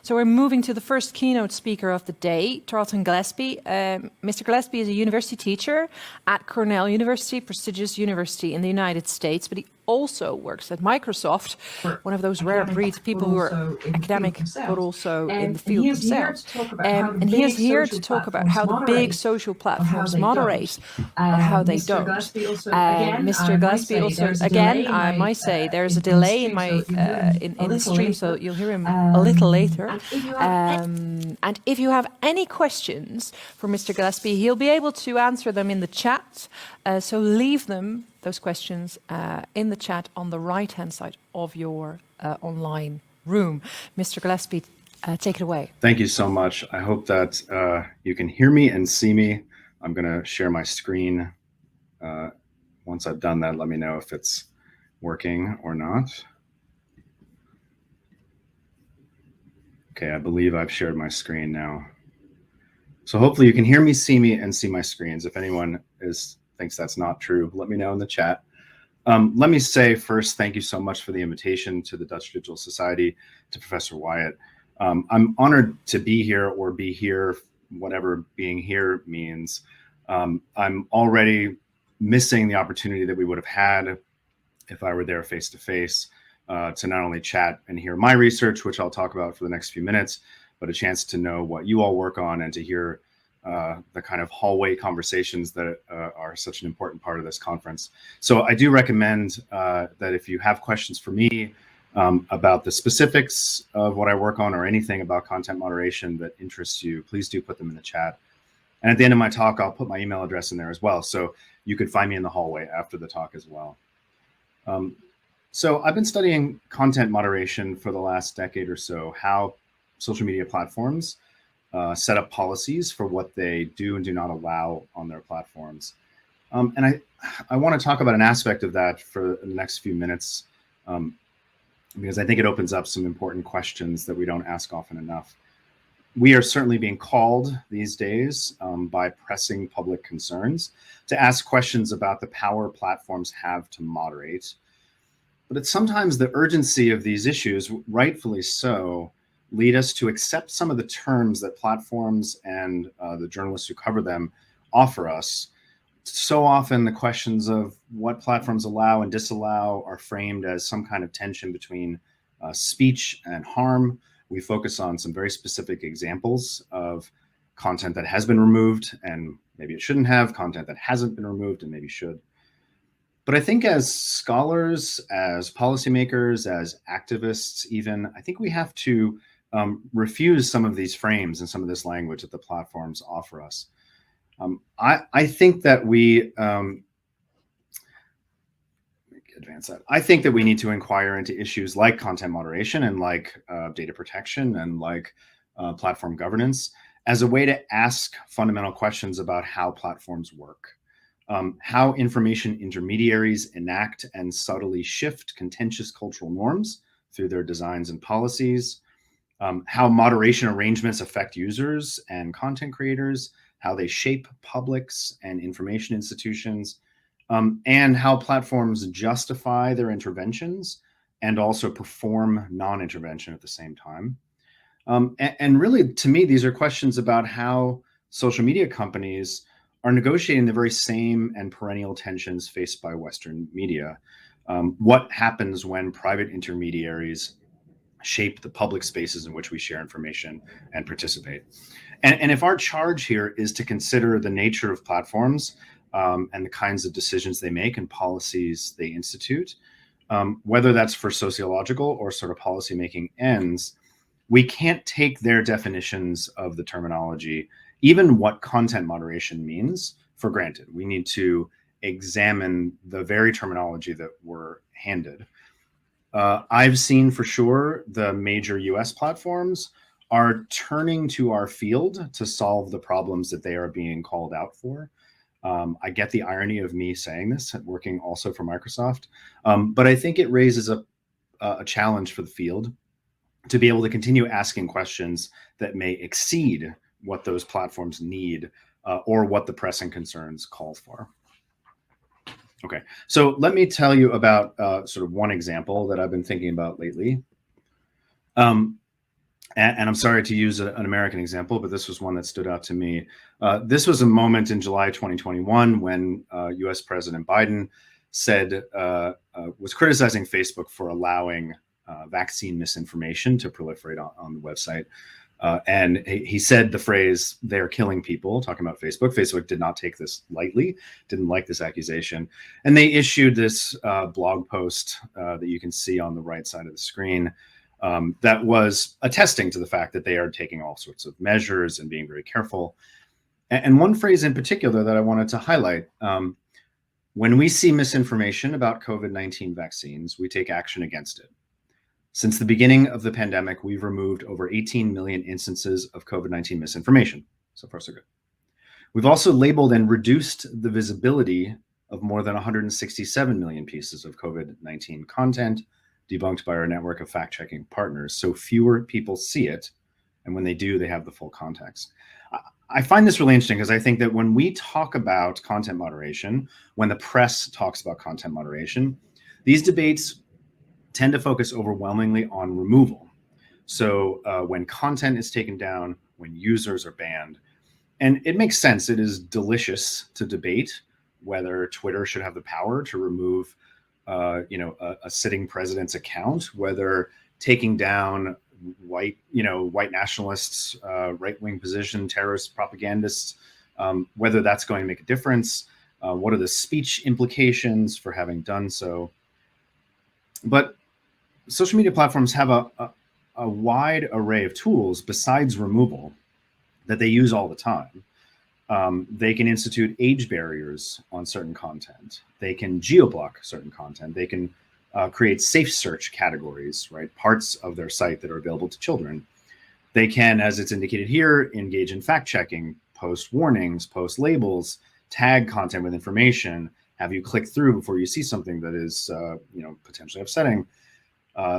So we're moving to the first keynote speaker of the day, Tarleton Gillespie. Mr. Gillespie is a university teacher at Cornell University, prestigious university in the United States, but he also works at Microsoft, one of those rare breeds of people who are academic, but also in the field themselves. And he is here to talk about how the big social platforms moderate or how they don't. Mr. Gillespie also, again, I might say there's a delay in my in the stream, so you'll hear him a little later. And if you have any questions for Mr. Gillespie, he'll be able to answer them in the chat. So leave them, those questions, in the chat on the right-hand side of your online room. Mr. Gillespie, take it away. Thank you so much. I hope that you can hear me and see me. I'm going to share my screen. Once I've done that, let me know if it's working or not. Okay, I believe I've shared my screen now. So hopefully you can hear me, see me, and see my screens. If anyone thinks that's not true, let me know in the chat. Let me say first, thank you so much for the invitation to the Dutch Digital Society, to Professor Wyatt. I'm honored to be here, or be here, whatever being here means. I'm already missing the opportunity that we would have had if I were there face to face, to not only chat and hear my research, which I'll talk about for the next few minutes, but a chance to know what you all work on and to hear the kind of hallway conversations that are such an important part of this conference. So I do recommend that if you have questions for me about the specifics of what I work on, or anything about content moderation that interests you, please do put them in the chat. And at the end of my talk, I'll put my email address in there as well, so you could find me in the hallway after the talk as well. So I've been studying content moderation for the last decade or so, how social media platforms set up policies for what they do and do not allow on their platforms. And I want to talk about an aspect of that for the next few minutes, because I think it opens up some important questions that we don't ask often enough. We are certainly being called these days by pressing public concerns to ask questions about the power platforms have to moderate. But it's sometimes the urgency of these issues, rightfully so, lead us to accept some of the terms that platforms and the journalists who cover them offer us. So often the questions of what platforms allow and disallow are framed as some kind of tension between speech and harm. We focus on some very specific examples of content that has been removed and maybe it shouldn't have, content that hasn't been removed and maybe should. But I think as scholars, as policymakers, as activists even, I think we have to refuse some of these frames and some of this language that the platforms offer us. I think that we, advance that. I think that we need to inquire into issues like content moderation and like data protection and like platform governance as a way to ask fundamental questions about how platforms work. How information intermediaries enact and subtly shift contentious cultural norms through their designs and policies, how moderation arrangements affect users and content creators, how they shape publics and information institutions, and how platforms justify their interventions and also perform non-intervention at the same time. And really, to me, these are questions about how social media companies are negotiating the very same and perennial tensions faced by Western media. What happens when private intermediaries shape the public spaces in which we share information and participate? And if our charge here is to consider the nature of platforms and the kinds of decisions they make and policies they institute, whether that's for sociological or sort of policymaking ends, we can't take their definitions of the terminology, even what content moderation means, for granted. We need to examine the very terminology that we're handed. I've seen for sure the major US platforms are turning to our field to solve the problems that they are being called out for. I get the irony of me saying this, working also for Microsoft, but I think it raises a challenge for the field to be able to continue asking questions that may exceed what those platforms need or what the pressing concerns call for. Okay, so let me tell you about sort of one example that I've been thinking about lately. And I'm sorry to use an American example, but this was one that stood out to me. This was a moment in July 2021 when US President Biden said, was criticizing Facebook for allowing vaccine misinformation to proliferate on the website. And he said the phrase, "they're killing people," talking about Facebook. Facebook did not take this lightly, didn't like this accusation. And they issued this blog post that you can see on the right side of the screen that was attesting to the fact that they are taking all sorts of measures and being very careful. And one phrase in particular that I wanted to highlight, when we see misinformation about COVID-19 vaccines, we take action against it. Since the beginning of the pandemic, we've removed over 18 million instances of COVID-19 misinformation. So far, so good. We've also labeled and reduced the visibility of more than 167 million pieces of COVID-19 content debunked by our network of fact-checking partners, so fewer people see it, and when they do, they have the full context. I find this really interesting because I think that when we talk about content moderation, when the press talks about content moderation, these debates tend to focus overwhelmingly on removal. So when content is taken down, when users are banned, and it makes sense, it is delicious to debate whether Twitter should have the power to remove a sitting president's account, whether taking down white nationalists, right-wing position, terrorist propagandists, whether that's going to make a difference. What are the speech implications for having done so? But social media platforms have a wide array of tools besides removal that they use all the time. They can institute age barriers on certain content. They can geo-block certain content. They can create safe search categories, right? Parts of their site that are available to children. They can, as it's indicated here, engage in fact-checking, post warnings, post labels, tag content with information, have you click through before you see something that is potentially upsetting.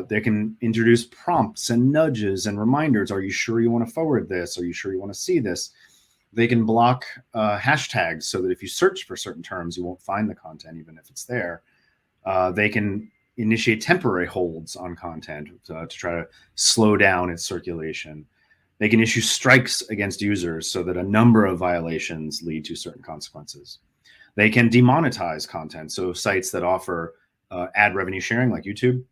They can introduce prompts and nudges and reminders. Are you sure you want to forward this? Are you sure you want to see this? They can block hashtags so that if you search for certain terms, you won't find the content, even if it's there. They can initiate temporary holds on content to try to slow down its circulation. They can issue strikes against users so that a number of violations lead to certain consequences. They can demonetize content. So sites that offer ad revenue sharing, like YouTube,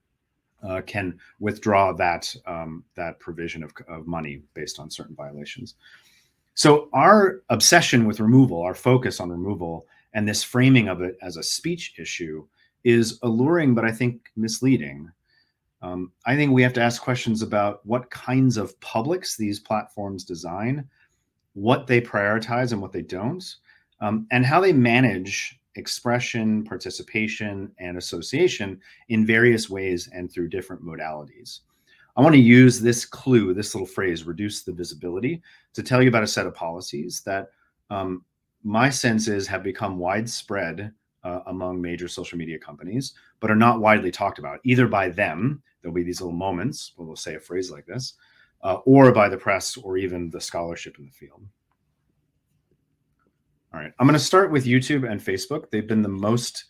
can withdraw that provision of money based on certain violations. So our obsession with removal, our focus on removal, and this framing of it as a speech issue is alluring, but I think misleading. I think we have to ask questions about what kinds of publics these platforms design, what they prioritize and what they don't, and how they manage expression, participation, and association in various ways and through different modalities. I want to use this clue, this little phrase, reduce the visibility, to tell you about a set of policies that my sense is have become widespread among major social media companies, but are not widely talked about, either by them, there'll be these little moments where they'll say a phrase like this, or by the press or even the scholarship in the field. All right, I'm going to start with YouTube and Facebook. They've been the most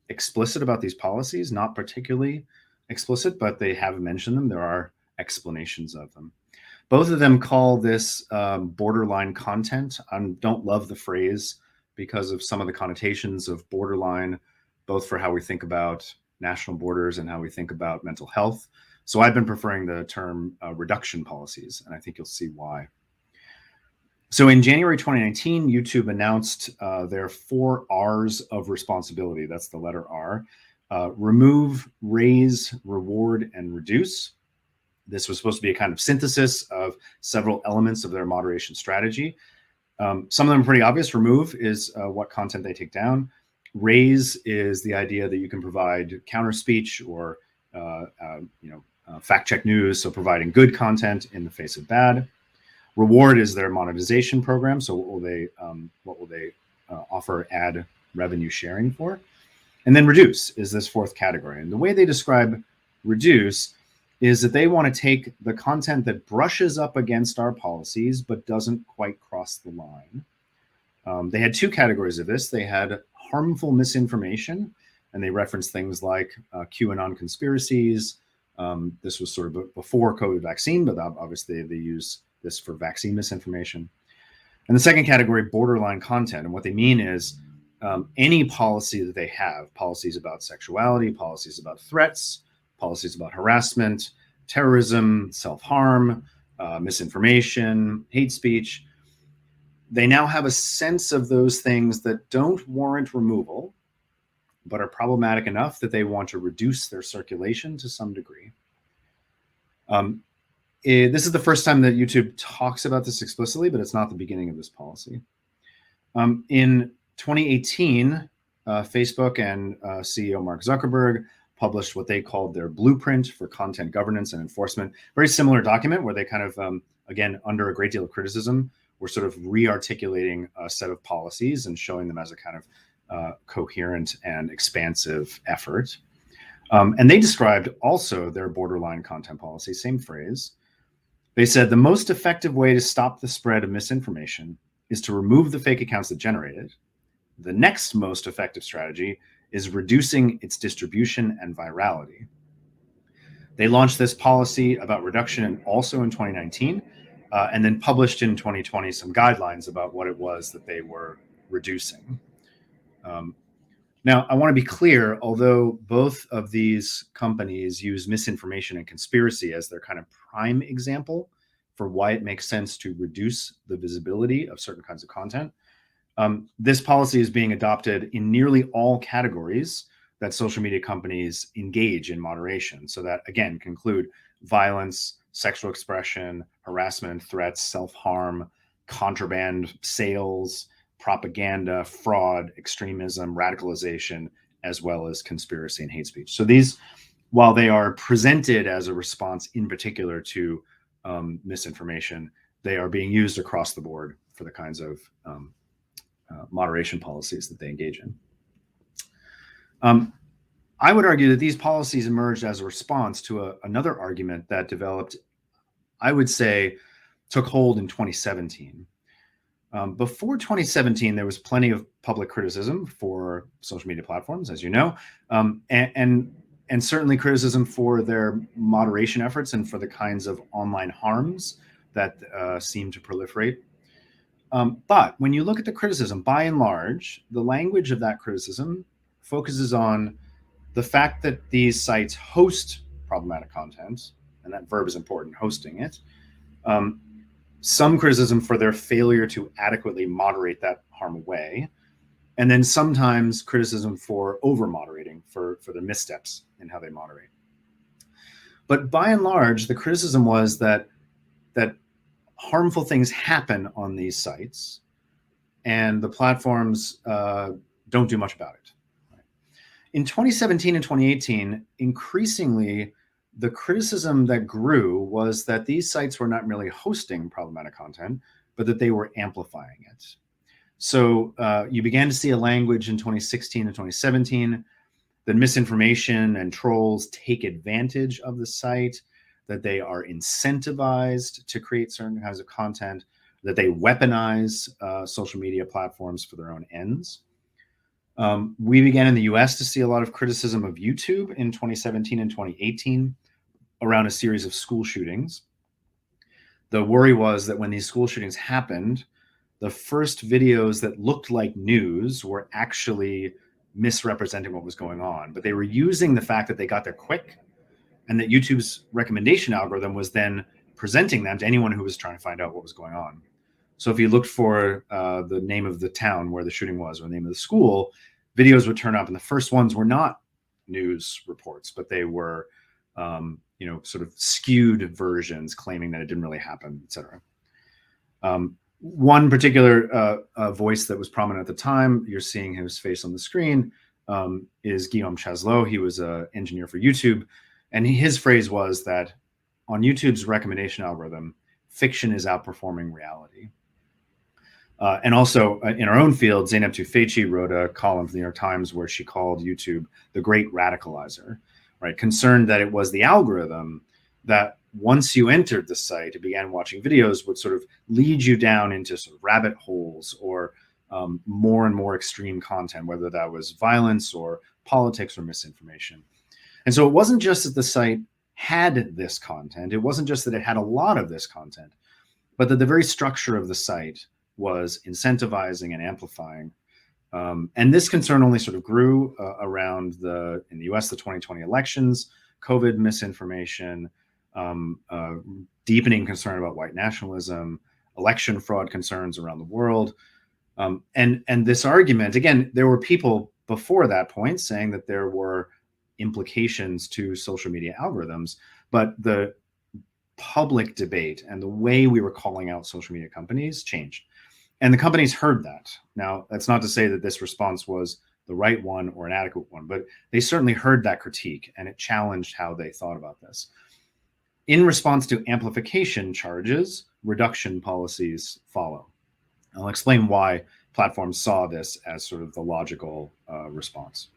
explicit about these policies, not particularly explicit, but they have mentioned them. There are explanations of them. Both of them call this borderline content. I don't love the phrase because of some of the connotations of borderline, both for how we think about national borders and how we think about mental health. So I've been preferring the term reduction policies, and I think you'll see why. So in January 2019, YouTube announced their 4 R's of responsibility. That's the letter R. Remove, raise, reward, and reduce. This was supposed to be a kind of synthesis of several elements of their moderation strategy. Some of them are pretty obvious. Remove is what content they take down. Raise is the idea that you can provide counter speech or fact check news, so providing good content in the face of bad. Reward is their monetization program. So what will they offer ad revenue sharing for? And then reduce is this 4th category. And the way they describe reduce is that they want to take the content that brushes up against our policies but doesn't quite cross the line. They had 2 categories of this. They had harmful misinformation, and they referenced things like QAnon conspiracies, This was sort of before COVID vaccine, but obviously they use this for vaccine misinformation. And the second category, borderline content. And what they mean is any policy that they have, policies about sexuality, policies about threats, policies about harassment, terrorism, self-harm, misinformation, hate speech. They now have a sense of those things that don't warrant removal, but are problematic enough that they want to reduce their circulation to some degree. This is the first time that YouTube talks about this explicitly, but it's not the beginning of this policy. In 2018, Facebook and CEO Mark Zuckerberg published what they called their blueprint for content governance and enforcement. Very similar document where they kind of, again, under a great deal of criticism, were sort of re-articulating a set of policies and showing them as a kind of coherent and expansive effort. And they described also their borderline content policy, same phrase. They said the most effective way to stop the spread of misinformation is to remove the fake accounts that generate it. The next most effective strategy is reducing its distribution and virality. They launched this policy about reduction also in 2019, and then published in 2020 some guidelines about what it was that they were reducing. Now, I want to be clear, although both of these companies use misinformation and conspiracy as their kind of prime example for why it makes sense to reduce the visibility of certain kinds of content, this policy is being adopted in nearly all categories that social media companies engage in moderation. So that, again, can include violence, sexual expression, harassment, threats, self-harm, contraband sales, propaganda, fraud, extremism, radicalization, as well as conspiracy and hate speech. So these, while they are presented as a response in particular to misinformation, they are being used across the board for the kinds of moderation policies that they engage in. I would argue that these policies emerged as a response to another argument that developed, I would say, took hold in 2017. Before 2017, there was plenty of public criticism for social media platforms, as you know, and certainly criticism for their moderation efforts and for the kinds of online harms that seem to proliferate. But when you look at the criticism, by and large, the language of that criticism focuses on the fact that these sites host problematic content, and that verb is important, hosting it. Some criticism for their failure to adequately moderate that harm away, and then sometimes criticism for over-moderating, for their missteps in how they moderate. But by and large, the criticism was that harmful things happen on these sites, and the platforms don't do much about it. In 2017 and 2018, increasingly, the criticism that grew was that these sites were not merely hosting problematic content, but that they were amplifying it. So you began to see a language in 2016 and 2017 that misinformation and trolls take advantage of the site, that they are incentivized to create certain kinds of content, that they weaponize social media platforms for their own ends. We began in the US to see a lot of criticism of YouTube in 2017 and 2018 around a series of school shootings. The worry was that when these school shootings happened, the first videos that looked like news were actually misrepresenting what was going on, but they were using the fact that they got there quick and that YouTube's recommendation algorithm was then presenting them to anyone who was trying to find out what was going on. So if you looked for the name of the town where the shooting was or the name of the school, videos would turn up, and the first ones were not news reports, but they were sort of skewed versions claiming that it didn't really happen, et cetera. One particular voice that was prominent at the time, you're seeing his face on the screen, is Guillaume Chaslot. He was an engineer for YouTube. And his phrase was that on YouTube's recommendation algorithm, fiction is outperforming reality. And also in our own field, Zeynep Tufekci wrote a column for the New York Times where she called YouTube the great radicalizer, right? Concerned that it was the algorithm that once you entered the site and began watching videos would sort of lead you down into sort of rabbit holes or more and more extreme content, whether that was violence or politics or misinformation. And so it wasn't just that the site had this content. It wasn't just that it had a lot of this content, but that the very structure of the site was incentivizing and amplifying. And this concern only sort of grew around in the US, the 2020 elections, COVID misinformation, deepening concern about white nationalism, election fraud concerns around the world. And this argument, again, there were people before that point saying that there were implications to social media algorithms, but the public debate and the way we were calling out social media companies changed. And the companies heard that. Now, that's not to say that this response was the right one or an adequate one, but they certainly heard that critique, and it challenged how they thought about this. In response to amplification charges, reduction policies follow. I'll explain why platforms saw this as sort of the logical response.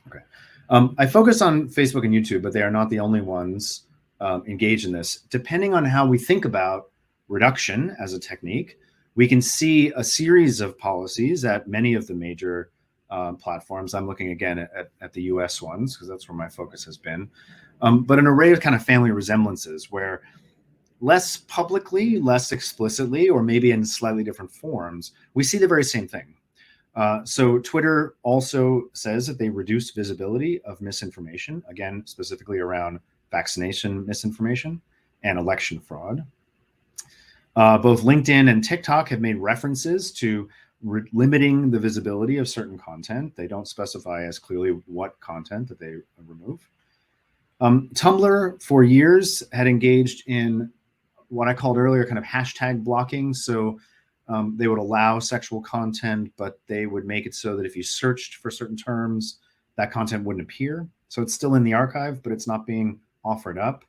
Okay. I focus on Facebook and YouTube, but they are not the only ones engaged in this. Depending on how we think about reduction as a technique, we can see a series of policies at many of the major platforms. I'm looking again at the US ones because that's where my focus has been. But an array of kind of family resemblances where less publicly, less explicitly, or maybe in slightly different forms, we see the very same thing. So Twitter also says that they reduce visibility of misinformation, again, specifically around vaccination misinformation and election fraud. Both LinkedIn and TikTok have made references to limiting the visibility of certain content. They don't specify as clearly what content that they remove. Tumblr for years had engaged in what I called earlier kind of hashtag blocking. So they would allow sexual content, but they would make it so that if you searched for certain terms, that content wouldn't appear. So it's still in the archive, but it's not being offered up.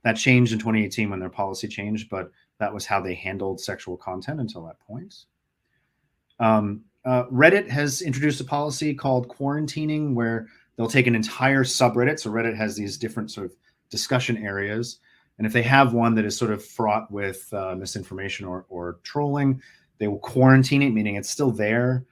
That changed in 2018 when their policy changed, but that was how they handled sexual content until that point. Reddit has introduced a policy called quarantining, where they'll take an entire subreddit. So Reddit has these different sort of discussion areas. And if they have one that is sort of fraught with misinformation or trolling, they will quarantine it, meaning it's still there,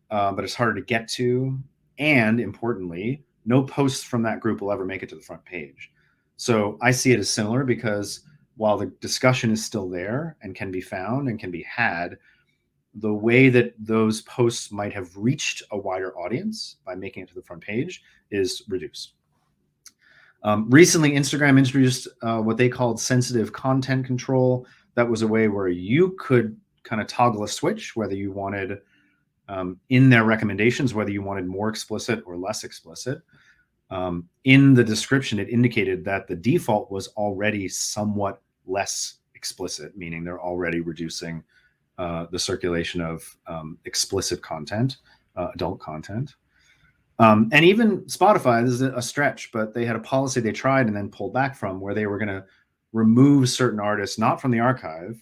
but it's harder to get to. And importantly, no posts from that group will ever make it to the front page. So I see it as similar because while the discussion is still there and can be found and can be had, the way that those posts might have reached a wider audience by making it to the front page is reduced. Recently, Instagram introduced what they called sensitive content control. That was a way where you could kind of toggle a switch, whether you wanted in their recommendations, whether you wanted more explicit or less explicit. In the description, it indicated that the default was already somewhat less explicit, meaning they're already reducing the circulation of explicit content, adult content. And even Spotify, this is a stretch, but they had a policy they tried and then pulled back from, where they were going to remove certain artists, not from the archive,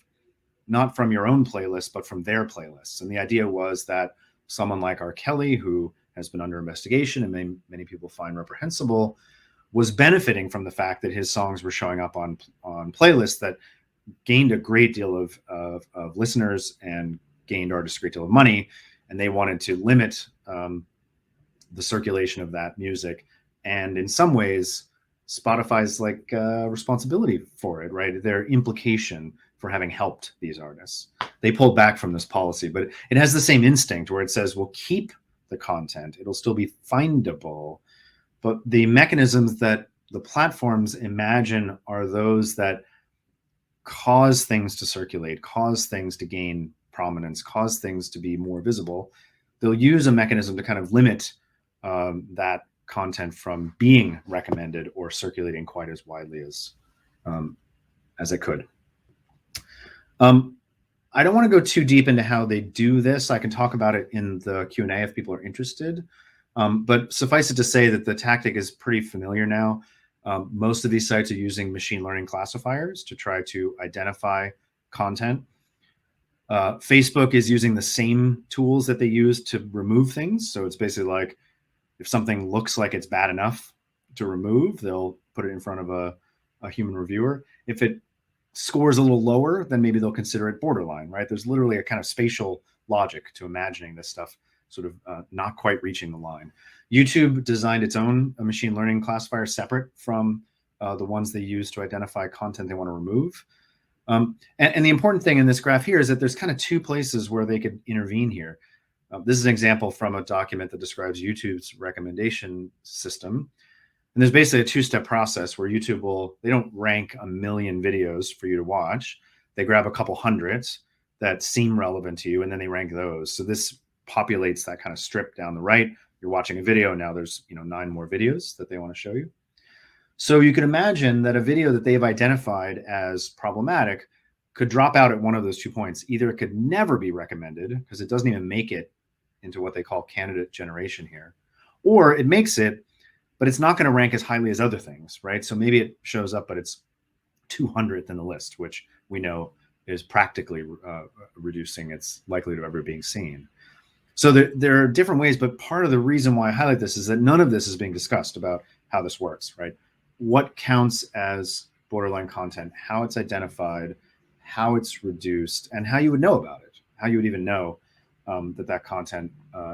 not from your own playlist, but from their playlists. And the idea was that someone like R. Kelly, who has been under investigation and many people find reprehensible, was benefiting from the fact that his songs were showing up on playlists that gained a great deal of listeners and gained artists a great deal of money. And they wanted to limit the circulation of that music. And in some ways, Spotify's like responsibility for it, right? Their implication for having helped these artists. They pulled back from this policy, but it has the same instinct where it says, we'll keep the content. It'll still be findable. But the mechanisms that the platforms imagine are those that cause things to circulate, cause things to gain prominence, cause things to be more visible. They'll use a mechanism to kind of limit that content from being recommended or circulating quite as widely as it could. I don't want to go too deep into how they do this. I can talk about it in the Q&A if people are interested. But suffice it to say that the tactic is pretty familiar now. Most of these sites are using machine learning classifiers to try to identify content. Facebook is using the same tools that they use to remove things. So it's basically like, if something looks like it's bad enough to remove, they'll put it in front of a human reviewer. If it scores a little lower, then maybe they'll consider it borderline, right? There's literally a kind of spatial logic to imagining this stuff sort of not quite reaching the line. YouTube designed its own machine learning classifier separate from the ones they use to identify content they want to remove. And the important thing in this graph here is that there's kind of two places where they could intervene here. This is an example from a document that describes YouTube's recommendation system. And there's basically a two-step process where YouTube they don't rank 1 million videos for you to watch. They grab a couple hundreds that seem relevant to you, and then they rank those. So this populates that kind of strip down the right. You're watching a video, now there's 9 more videos that they want to show you. So you could imagine that a video that they've identified as problematic could drop out at one of those 2 points. Either it could never be recommended because it doesn't even make it into what they call candidate generation here, or it makes it, but it's not going to rank as highly as other things, right? So maybe it shows up, but it's 200th in the list, which we know is practically reducing its likelihood of ever being seen. So there are different ways, but part of the reason why I highlight this is that none of this is being discussed about how this works, right? What counts as borderline content, how it's identified, how it's reduced, and how you would know about it, how you would even know that content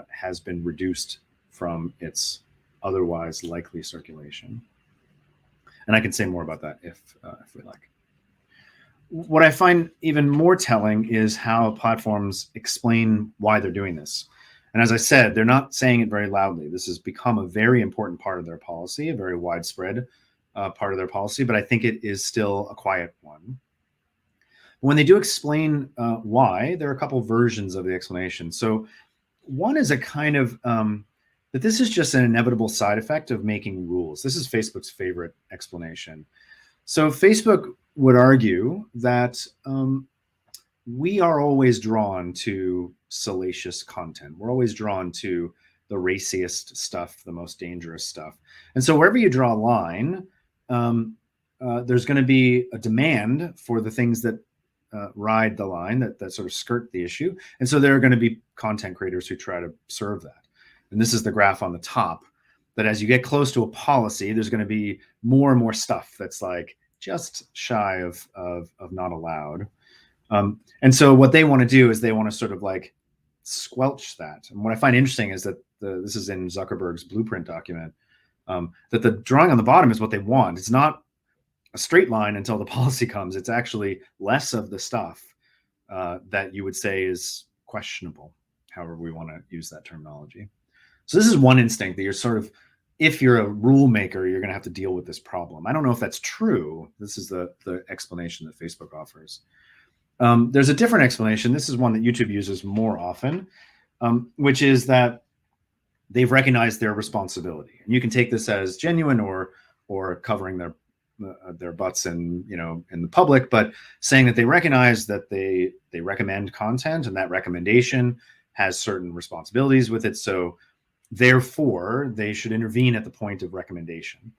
has been reduced from its otherwise likely circulation. And I can say more about that if we like. What I find even more telling is how platforms explain why they're doing this. And as I said, they're not saying it very loudly. This has become a very important part of their policy, a very widespread part of their policy, but I think it is still a quiet one. When they do explain why, there are a couple versions of the explanation. So one is a kind of that this is just an inevitable side effect of making rules. This is Facebook's favorite explanation. So Facebook would argue that we are always drawn to salacious content. We're always drawn to the raciest stuff, the most dangerous stuff. And so wherever you draw a line, there's going to be a demand for the things that ride the line, that sort of skirt the issue. And so there are going to be content creators who try to serve that. And this is the graph on the top, that as you get close to a policy, there's going to be more and more stuff that's like just shy of not allowed. And so what they want to do is they want to sort of like squelch that. And what I find interesting is that this is in Zuckerberg's blueprint document, that the drawing on the bottom is what they want. It's not a straight line until the policy comes. It's actually less of the stuff that you would say is questionable, however we want to use that terminology. So this is one instinct that you're sort of, if you're a rule maker, you're going to have to deal with this problem. I don't know if that's true. This is the explanation that Facebook offers. There's a different explanation. This is one that YouTube uses more often, which is that they've recognized their responsibility. And you can take this as genuine or covering their butts in the public, but saying that they recognize that they recommend content and that recommendation has certain responsibilities with it. So therefore, they should intervene at the point of recommendation,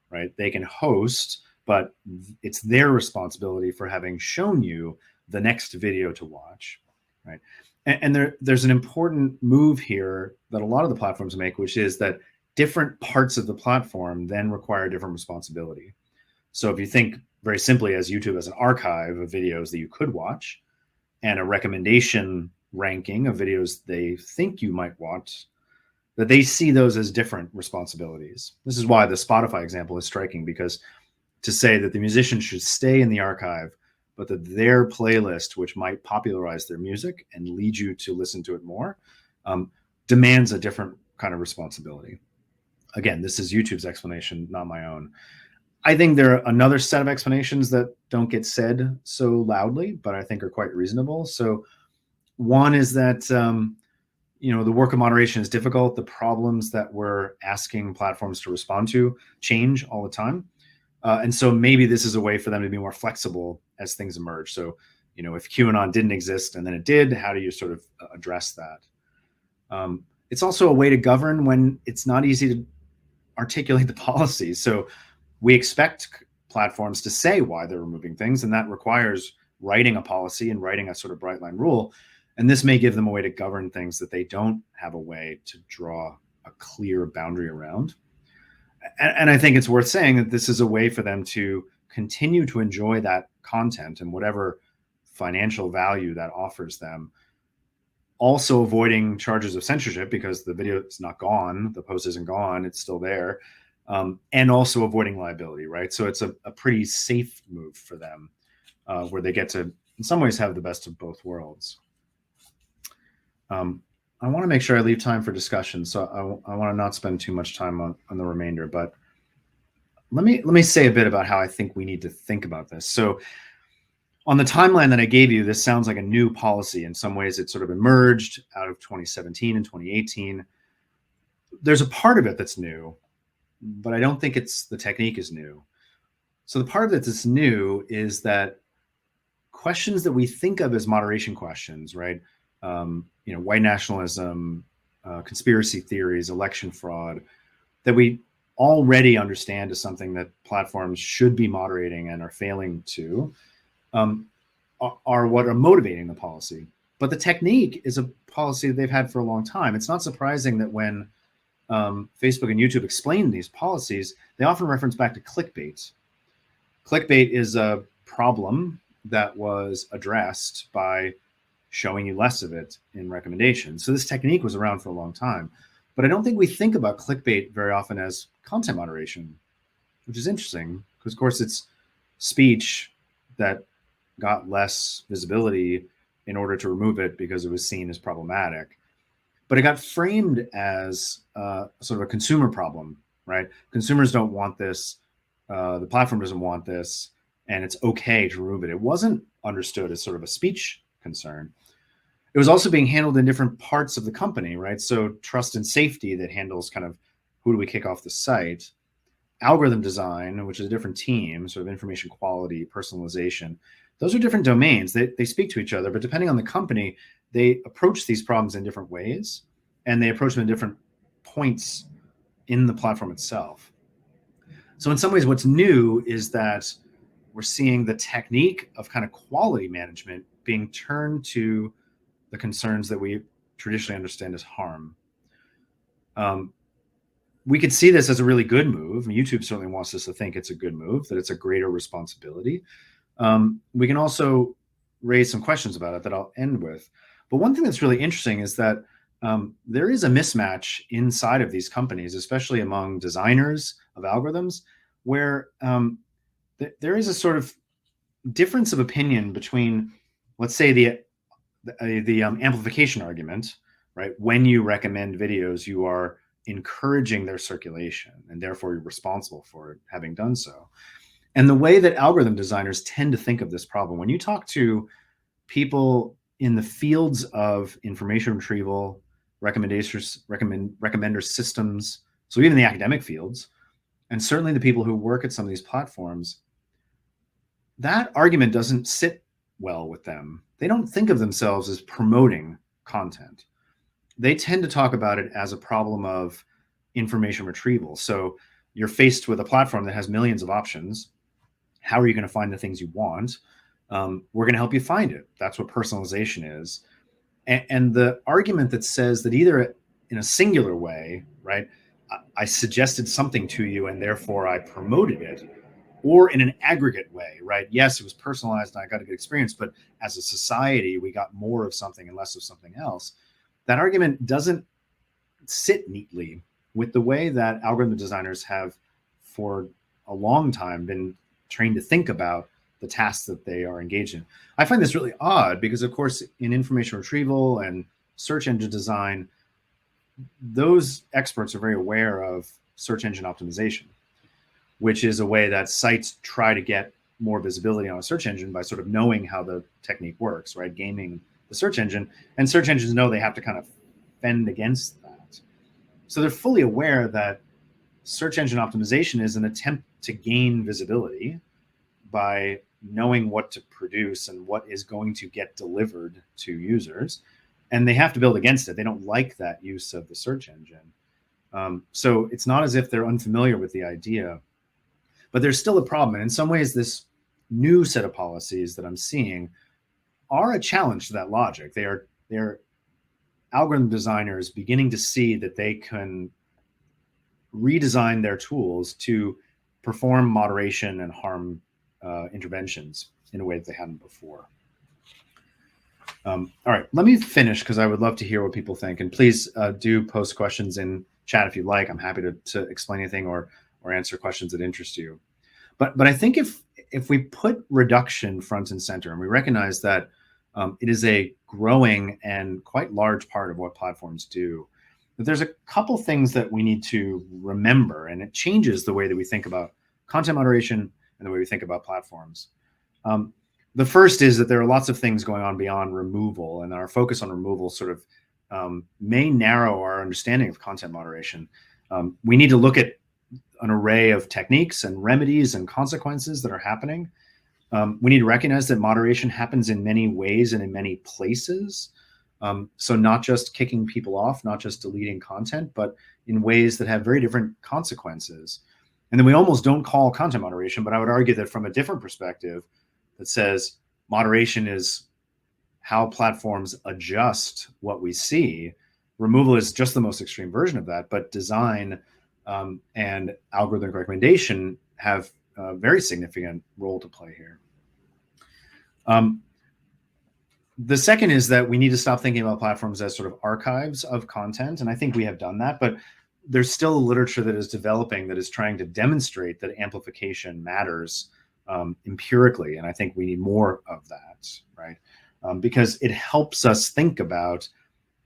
right? They can host, but it's their responsibility for having shown you the next video to watch, right? And there's an important move here that a lot of the platforms make, which is that different parts of the platform then require different responsibility. So if you think very simply as YouTube as an archive of videos that you could watch and a recommendation ranking of videos they think you might watch, that they see those as different responsibilities. This is why the Spotify example is striking, because to say that the musician should stay in the archive, but that their playlist, which might popularize their music and lead you to listen to it more, demands a different kind of responsibility. Again, this is YouTube's explanation, not my own. I think there are another set of explanations that don't get said so loudly, but I think are quite reasonable. So one is that the work of moderation is difficult. The problems that we're asking platforms to respond to change all the time. And so maybe this is a way for them to be more flexible as things emerge. So, if QAnon didn't exist and then it did, how do you sort of address that? It's also a way to govern when it's not easy to articulate the policy. So we expect platforms to say why they're removing things, and that requires writing a policy and writing a sort of bright line rule. And this may give them a way to govern things that they don't have a way to draw a clear boundary around. And I think it's worth saying that this is a way for them to continue to enjoy that content and whatever financial value that offers them, also avoiding charges of censorship because the video is not gone, the post isn't gone, it's still there. and also avoiding liability, right? So it's a pretty safe move for them, where they get to, in some ways, have the best of both worlds. I want to make sure I leave time for discussion, so I want to not spend too much time on the remainder. But let me say a bit about how I think we need to think about this. So on the timeline that I gave you, this sounds like a new policy. In some ways, it sort of emerged out of 2017 and 2018. There's a part of it that's new, but I don't think it's the technique is new. So the part of it that's new is that questions that we think of as moderation questions, right? White nationalism, conspiracy theories, election fraud, that we already understand as something that platforms should be moderating and are failing to, are what are motivating the policy. But the technique is a policy that they've had for a long time. It's not surprising that when Facebook and YouTube explain these policies, they often reference back to clickbait. Clickbait is a problem that was addressed by showing you less of it in recommendations. So this technique was around for a long time. But I don't think we think about clickbait very often as content moderation, which is interesting because, of course, it's speech that got less visibility in order to remove it because it was seen as problematic. But it got framed as sort of a consumer problem, right? Consumers don't want this. The platform doesn't want this, and it's okay to remove it. It wasn't understood as sort of a speech concern. It was also being handled in different parts of the company, right? So trust and safety that handles kind of who do we kick off the site. Algorithm design, which is a different team, sort of information quality, personalization. Those are different domains. They speak to each other, but depending on the company, they approach these problems in different ways, and they approach them at different points in the platform itself. So in some ways, what's new is that we're seeing the technique of kind of quality management being turned to the concerns that we traditionally understand as harm. We could see this as a really good move. YouTube certainly wants us to think it's a good move, that it's a greater responsibility. We can also raise some questions about it that I'll end with. But one thing that's really interesting is that there is a mismatch inside of these companies, especially among designers of algorithms, where there is a sort of difference of opinion between, let's say, the amplification argument, right? When you recommend videos, you are encouraging their circulation, and therefore you're responsible for it having done so. And the way that algorithm designers tend to think of this problem, when you talk to people in the fields of information retrieval, recommender systems, so even the academic fields, and certainly the people who work at some of these platforms, that argument doesn't sit well with them. They don't think of themselves as promoting content. They tend to talk about it as a problem of information retrieval. So you're faced with a platform that has millions of options. How are you going to find the things you want? We're going to help you find it. That's what personalization is. And the argument that says that either in a singular way, right, I suggested something to you and therefore I promoted it, or in an aggregate way, right? Yes, it was personalized and I got a good experience, but as a society, we got more of something and less of something else. That argument doesn't sit neatly with the way that algorithm designers have for a long time been trained to think about the tasks that they are engaged in. I find this really odd because, of course, in information retrieval and search engine design, those experts are very aware of search engine optimization, which is a way that sites try to get more visibility on a search engine by sort of knowing how the technique works, right? Gaming the search engine, and search engines know they have to kind of fend against that. So they're fully aware that search engine optimization is an attempt to gain visibility by knowing what to produce and what is going to get delivered to users. And they have to build against it. They don't like that use of the search engine. So it's not as if they're unfamiliar with the idea, but there's still a problem. And in some ways, this new set of policies that I'm seeing are a challenge to that logic. They're algorithm designers beginning to see that they can redesign their tools to perform moderation and harm interventions in a way that they hadn't before. All right, let me finish because I would love to hear what people think. And please do post questions in chat if you like. I'm happy to explain anything or or answer questions that interest you. But I think if we put reduction front and center, and we recognize that it is a growing and quite large part of what platforms do, that there's a couple things that we need to remember, and it changes the way that we think about content moderation and the way we think about platforms. The first is that there are lots of things going on beyond removal, and our focus on removal sort of may narrow our understanding of content moderation. We need to look at an array of techniques and remedies and consequences that are happening. We need to recognize that moderation happens in many ways and in many places. So not just kicking people off, not just deleting content, but in ways that have very different consequences. And then we almost don't call content moderation, but I would argue that from a different perspective that says moderation is how platforms adjust what we see. Removal is just the most extreme version of that, but design and algorithmic recommendation have a very significant role to play here. The second is that we need to stop thinking about platforms as sort of archives of content. And I think we have done that, but there's still a literature that is developing that is trying to demonstrate that amplification matters empirically. And I think we need more of that, right? Because it helps us think about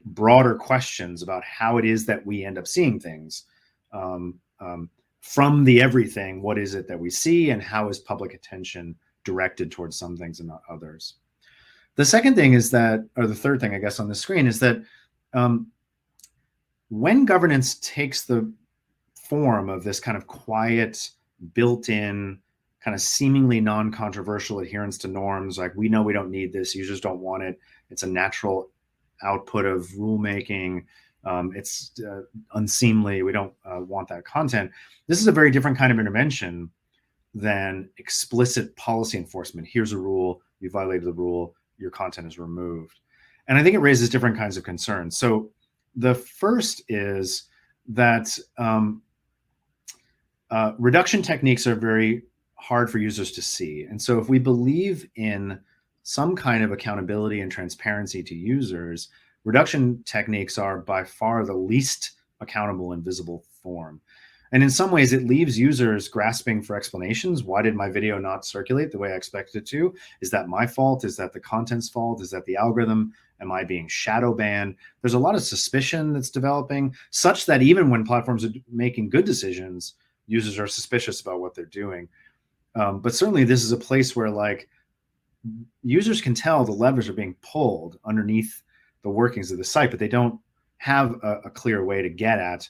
broader questions about how it is that we end up seeing things. From the everything, what is it that we see, and how is public attention directed towards some things and not others? The second thing is that, or the third thing, I guess, on the screen is that when governance takes the form of this kind of quiet, built-in, kind of seemingly non-controversial adherence to norms, like we know we don't need this, users don't want it, it's a natural output of rulemaking, it's unseemly, we don't want that content. This is a very different kind of intervention than explicit policy enforcement. Here's a rule, you violated the rule, your content is removed. And I think it raises different kinds of concerns. So the first is that reduction techniques are very hard for users to see. And so if we believe in some kind of accountability and transparency to users, reduction techniques are by far the least accountable and visible form. And in some ways, it leaves users grasping for explanations. Why did my video not circulate the way I expected it to? Is that my fault? Is that the content's fault? Is that the algorithm? Am I being shadow banned? There's a lot of suspicion that's developing, such that even when platforms are making good decisions, users are suspicious about what they're doing. But certainly this is a place where like users can tell the levers are being pulled underneath the workings of the site, but they don't have a clear way to get at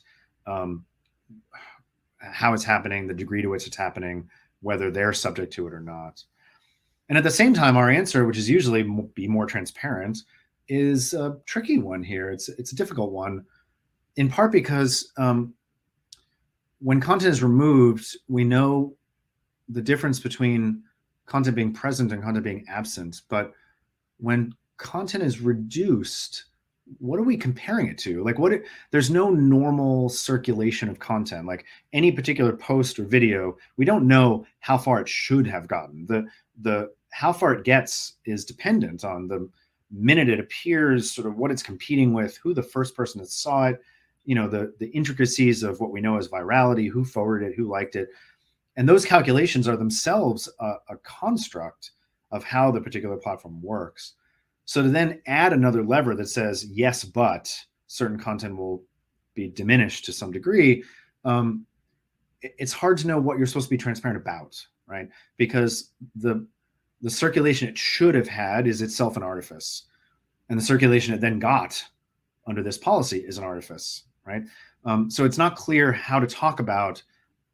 how it's happening, the degree to which it's happening, whether they're subject to it or not. And at the same time, our answer, which is usually be more transparent, is a tricky one here. It's a difficult one, in part because when content is removed, we know the difference between content being present and content being absent. But when content is reduced, what are we comparing it to? Like there's no normal circulation of content. Like any particular post or video, we don't know how far it should have gotten. The how far it gets is dependent on the minute it appears, sort of what it's competing with, who the first person that saw it, you know, the intricacies of what we know as virality, who forwarded it, who liked it. And those calculations are themselves a construct of how the particular platform works. So to then add another lever that says, yes, but certain content will be diminished to some degree, it's hard to know what you're supposed to be transparent about, right? Because the circulation it should have had is itself an artifice. And the circulation it then got under this policy is an artifice, right? So it's not clear how to talk about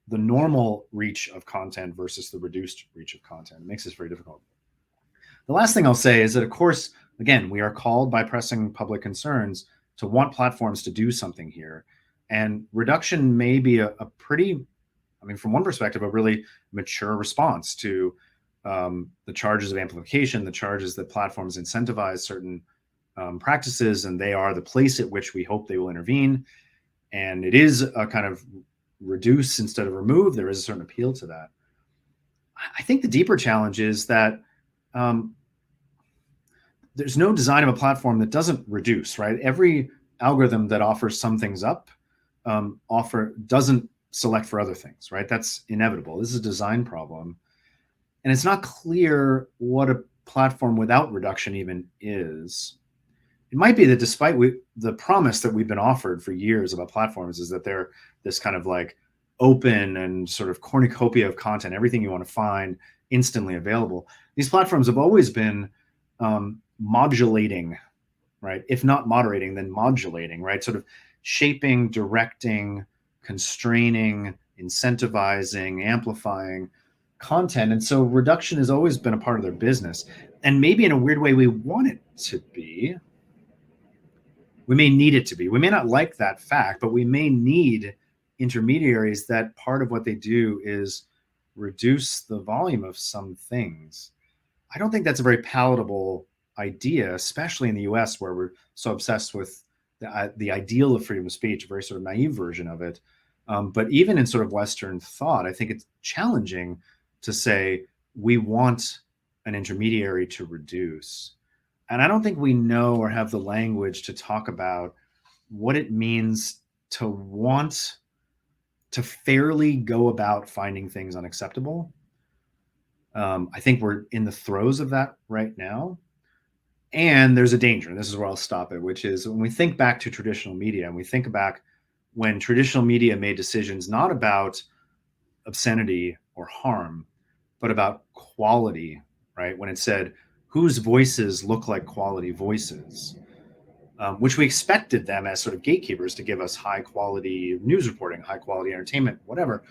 the normal reach of content versus the reduced reach of content. It makes this very difficult. The last thing I'll say is that, of course, again, we are called by pressing public concerns to want platforms to do something here. And reduction may be a pretty, I mean, from one perspective, a really mature response to the charges of amplification, the charges that platforms incentivize certain practices, and they are the place at which we hope they will intervene. And it is a kind of reduce instead of remove. There is a certain appeal to that. I think the deeper challenge is that there's no design of a platform that doesn't reduce, right? Every algorithm that offers some things up doesn't select for other things, right? That's inevitable. This is a design problem. And it's not clear what a platform without reduction even is. It might be that despite the promise that we've been offered for years about platforms is that they're this kind of like open and sort of cornucopia of content, everything you want to find instantly available. These platforms have always been modulating, right? If not moderating, then modulating, right? Sort of shaping, directing, constraining, incentivizing, amplifying content. And so reduction has always been a part of their business. And maybe in a weird way, we want it to be. We may need it to be. We may not like that fact, but we may need intermediaries that part of what they do is reduce the volume of some things. I don't think that's a very palatable idea, especially in the US, where we're so obsessed with the ideal of freedom of speech, a very sort of naive version of it. But even in sort of Western thought, I think it's challenging to say we want an intermediary to reduce. And I don't think we know or have the language to talk about what it means to want to fairly go about finding things unacceptable. I think we're in the throes of that right now. And there's a danger, and this is where I'll stop it, which is when we think back to traditional media and we think back when traditional media made decisions not about obscenity or harm, but about quality, right? When it said, whose voices look like quality voices, which we expected them as sort of gatekeepers to give us high quality news reporting, high quality entertainment, whatever.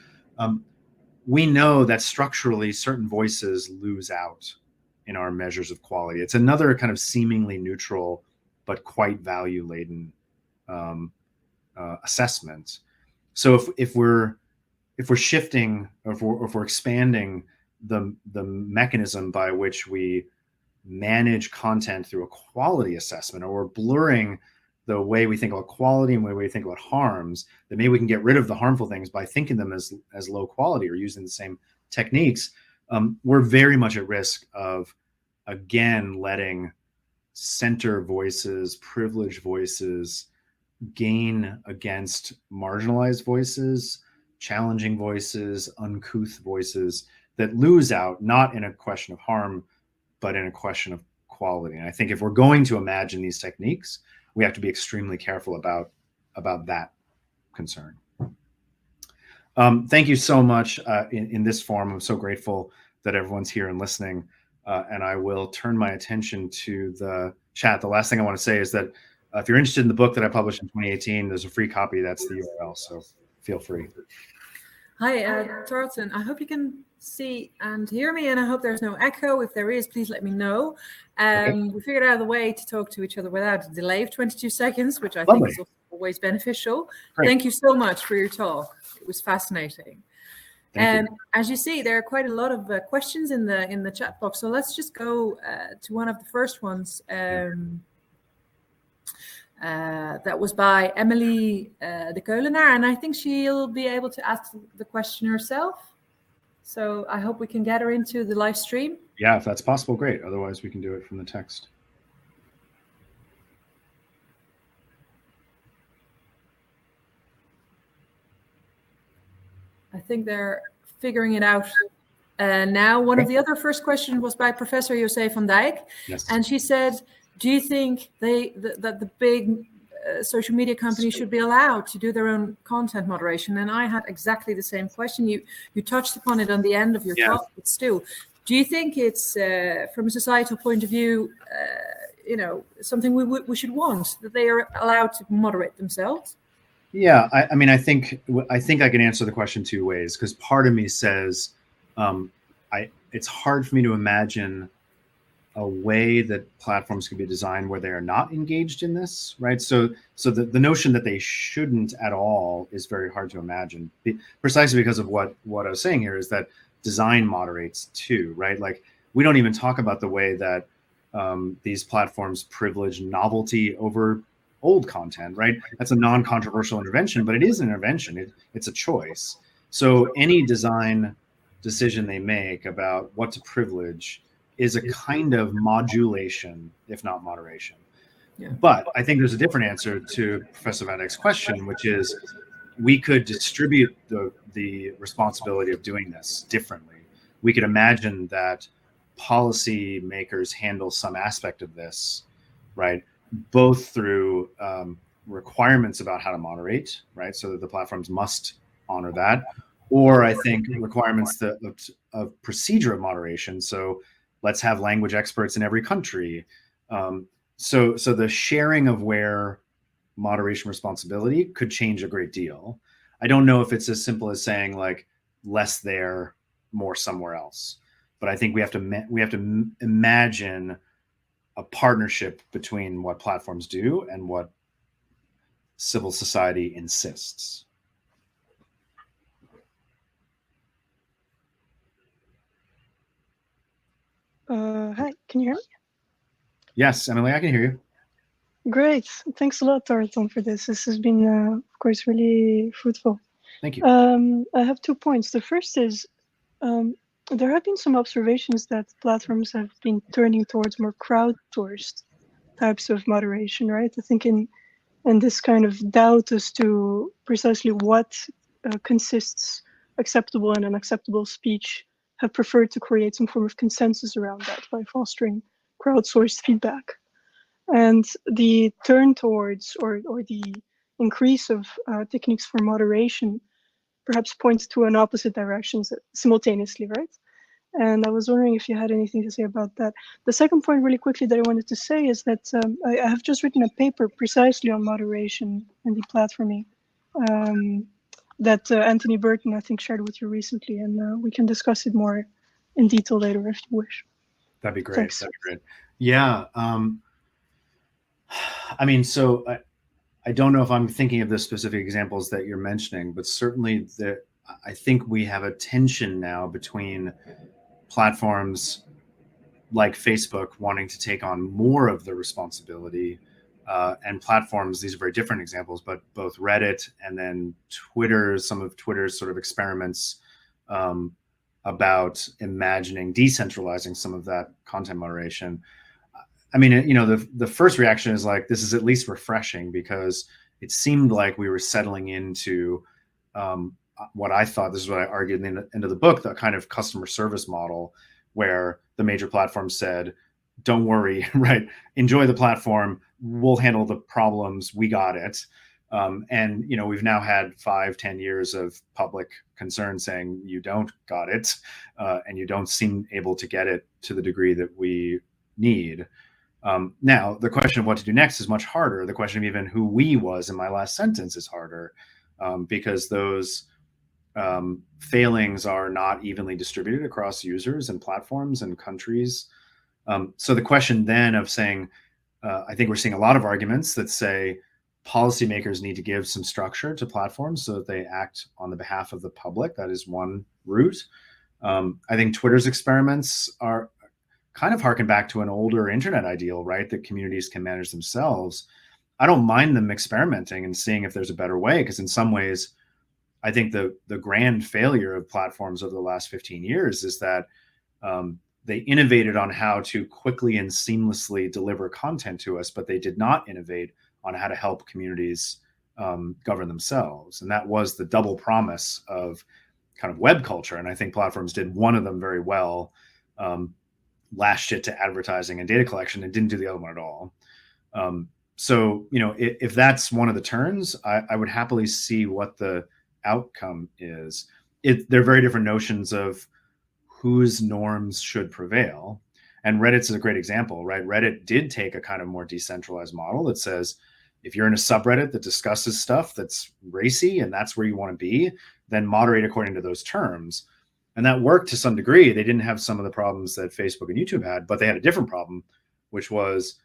We know that structurally certain voices lose out in our measures of quality. It's another kind of seemingly neutral, but quite value laden assessment. So if we're shifting, or if we're expanding the mechanism by which we manage content through a quality assessment, or we're blurring the way we think about quality and the way we think about harms, that maybe we can get rid of the harmful things by thinking them as low quality or using the same techniques. We're very much at risk of, again, letting center voices, privileged voices gain against marginalized voices, challenging voices, uncouth voices that lose out, not in a question of harm, but in a question of quality. And I think if we're going to imagine these techniques, we have to be extremely careful about that concern. Thank you so much in this forum. I'm so grateful that everyone's here and listening. And I will turn my attention to the chat. The last thing I want to say is that if you're interested in the book that I published in 2018, there's a free copy. That's the URL. So feel free. Hi, Tarleton. I hope you can see and hear me, and I hope there's no echo. If there is, please let me know. Okay. We figured out a way to talk to each other without a delay of 22 seconds, which I think is always beneficial. Great. Thank you so much for your talk. It was fascinating. And as you see, there are quite a lot of questions in the chat box. So let's just go to one of the first ones. That was by Emily de Keulenaar, and I think she'll be able to ask the question herself. So I hope we can get her into the live stream. Yeah, if that's possible, great. Otherwise, we can do it from the text. I think they're figuring it out now. One of the other first questions was by Professor José van Dijk. Yes. And she said, do you think that the big social media companies should be allowed to do their own content moderation? And I had exactly the same question. You touched upon it on the end of your talk, but still, do you think it's from a societal point of view, something we should want, that they are allowed to moderate themselves? Yeah, I mean, I think I can answer the question two ways, because part of me says it's hard for me to imagine a way that platforms can be designed where they are not engaged in this, right? So the notion that they shouldn't at all is very hard to imagine, precisely because of what I was saying here is that design moderates too, right? Like, we don't even talk about the way that these platforms privilege novelty over old content, right? That's a non-controversial intervention, but it is an intervention. It's a choice. So any design decision they make about what to privilege is a kind of modulation, if not moderation. Yeah. But I think there's a different answer to Professor Van Dijk's question, which is, we could distribute the responsibility of doing this differently. We could imagine that policy makers handle some aspect of this, right? Both through requirements about how to moderate, right? So that the platforms must honor that, or I think requirements of procedure of moderation. So let's have language experts in every country. So the sharing of where moderation responsibility could change a great deal. I don't know if it's as simple as saying like less there, more somewhere else. But I think we have to imagine a partnership between what platforms do and what civil society insists. Hi, can you hear me? Yes, Emily, I can hear you. Great. Thanks a lot, Tarleton, for this. This has been, of course, really fruitful. Thank you. I have 2 points. The first is there have been some observations that platforms have been turning towards more crowdsourced types of moderation, right? I think in this kind of doubt as to precisely what consists acceptable and unacceptable speech have preferred to create some form of consensus around that by fostering crowdsourced feedback. And the turn towards or the increase of techniques for moderation perhaps points to an opposite direction simultaneously, right? And I was wondering if you had anything to say about that. The second point really quickly that I wanted to say is that I have just written a paper precisely on moderation and deplatforming that Anthony Burton, I think, shared with you recently, and we can discuss it more in detail later if you wish. That'd be great. Thanks. That'd be great. Yeah. I mean, so I don't know if I'm thinking of the specific examples that you're mentioning, but certainly I think we have a tension now between platforms like Facebook wanting to take on more of the responsibility and platforms, these are very different examples, but both Reddit and then Twitter, some of Twitter's sort of experiments about imagining decentralizing some of that content moderation. I mean, you know, the first reaction is like, this is at least refreshing because it seemed like we were settling into what I thought, this is what I argued in the end of the book, the kind of customer service model where the major platforms said, don't worry, right? Enjoy the platform. We'll handle the problems. We got it. And, you know, we've now had 5-10 years of public concern saying you don't got it and you don't seem able to get it to the degree that we need. Now, the question of what to do next is much harder. The question of even who we was in my last sentence is harder because those failings are not evenly distributed across users and platforms and countries. So the question then of saying, I think we're seeing a lot of arguments that say policymakers need to give some structure to platforms so that they act on the behalf of the public. That is one route. I think Twitter's experiments are kind of harken back to an older internet ideal, right? That communities can manage themselves. I don't mind them experimenting and seeing if there's a better way, because in some ways, I think the grand failure of platforms over the last 15 years is that they innovated on how to quickly and seamlessly deliver content to us, but they did not innovate on how to help communities govern themselves. And that was the double promise of kind of web culture. And I think platforms did one of them very well, lashed it to advertising and data collection and didn't do the other one at all. So, you know, if that's one of the turns, I would happily see what the outcome is. They're very different notions of whose norms should prevail. And Reddit's a great example, right? Reddit did take a kind of more decentralized model that says, if you're in a subreddit that discusses stuff that's racy and that's where you want to be, then moderate according to those terms. And that worked to some degree. They didn't have some of the problems that Facebook and YouTube had, but they had a different problem, which was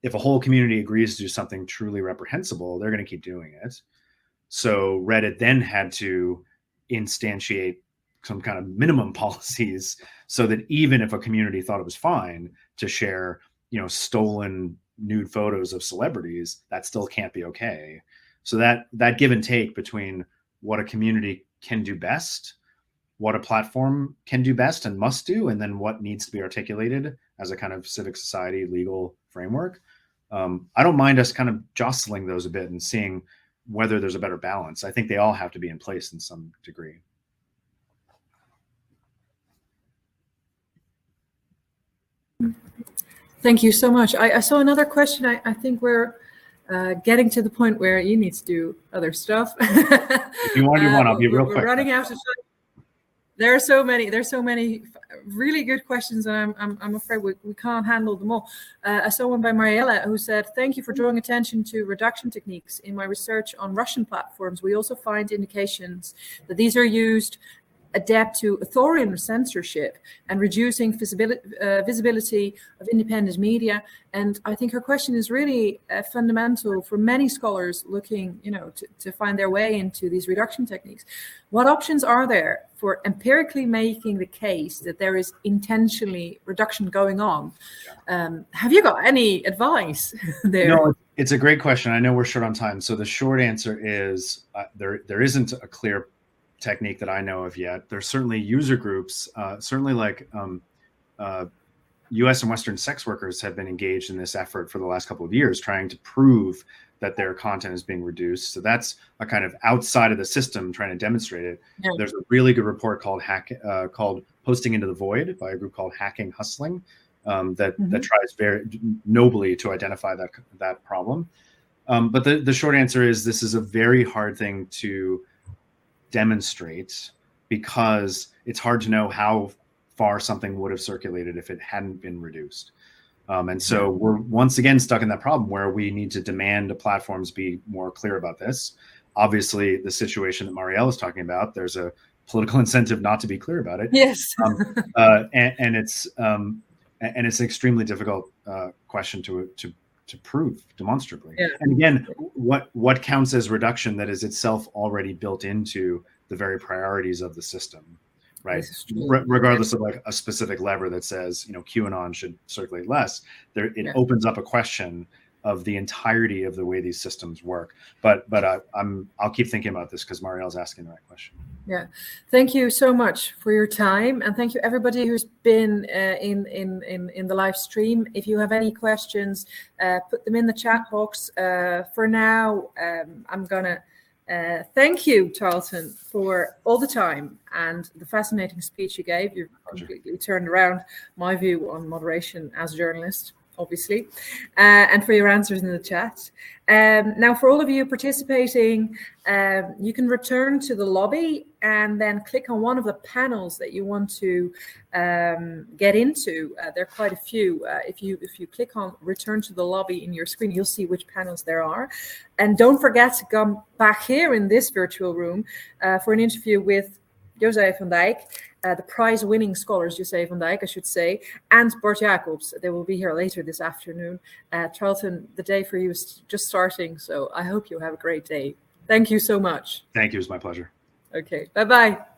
if a whole community agrees to do something truly reprehensible, they're going to keep doing it. So Reddit then had to instantiate some kind of minimum policies so that even if a community thought it was fine to share, you know, stolen nude photos of celebrities, that still can't be okay. So that give and take between what a community can do best, what a platform can do best and must do, and then what needs to be articulated as a kind of civic society legal framework. I don't mind us kind of jostling those a bit and seeing whether there's a better balance. I think they all have to be in place in some degree. Thank you so much. I saw another question. I think we're getting to the point where you need to do other stuff. If you want to do one, I'll be real quick. We're running out of time. There's so many really good questions, and I'm afraid we can't handle them all. I saw one by Mariella who said, "Thank you for drawing attention to reduction techniques. In my research on Russian platforms, we also find indications that these are used adapt to authoritarian censorship and reducing visibility of independent media." And I think her question is really fundamental for many scholars looking, to find their way into these reduction techniques. What options are there for empirically making the case that there is intentionally reduction going on? Have you got any advice there? No, it's a great question. I know we're short on time. So the short answer is there isn't a clear technique that I know of yet. There's certainly user groups, certainly like US and Western sex workers have been engaged in this effort for the last couple of years, trying to prove that their content is being reduced. So that's a kind of outside of the system trying to demonstrate it. Yeah. There's a really good report called Posting into the Void by a group called Hacking Hustling that tries very nobly to identify that problem. But the short answer is this is a very hard thing to demonstrate because it's hard to know how far something would have circulated if it hadn't been reduced. And so we're once again stuck in that problem where we need to demand the platforms be more clear about this. Obviously, the situation that Marielle is talking about, there's a political incentive not to be clear about it. Yes. And it's an extremely difficult question to prove demonstrably. Yeah. And again, what counts as reduction that is itself already built into the very priorities of the system, right? Regardless of like a specific lever that says, QAnon should circulate less, it opens up a question of the entirety of the way these systems work. But I'll keep thinking about this because Marielle's asking the right question. Yeah, thank you so much for your time, and thank you everybody who's been in the live stream. If you have any questions, put them in the chat box. For now, I'm gonna thank you, Tarleton, for all the time and the fascinating speech you gave. You've completely turned around my view on moderation as a journalist, obviously, and for your answers in the chat. Now, for all of you participating, you can return to the lobby and then click on one of the panels that you want to get into. There are quite a few. If you click on return to the lobby in your screen, you'll see which panels there are. And don't forget to come back here in this virtual room for an interview with José van Dijk, the prize-winning scholars, José van Dijk, I should say, and Bart Jacobs. They will be here later this afternoon. Tarleton, the day for you is just starting, so I hope you have a great day. Thank you so much. Thank you. It was my pleasure. Okay. Bye-bye.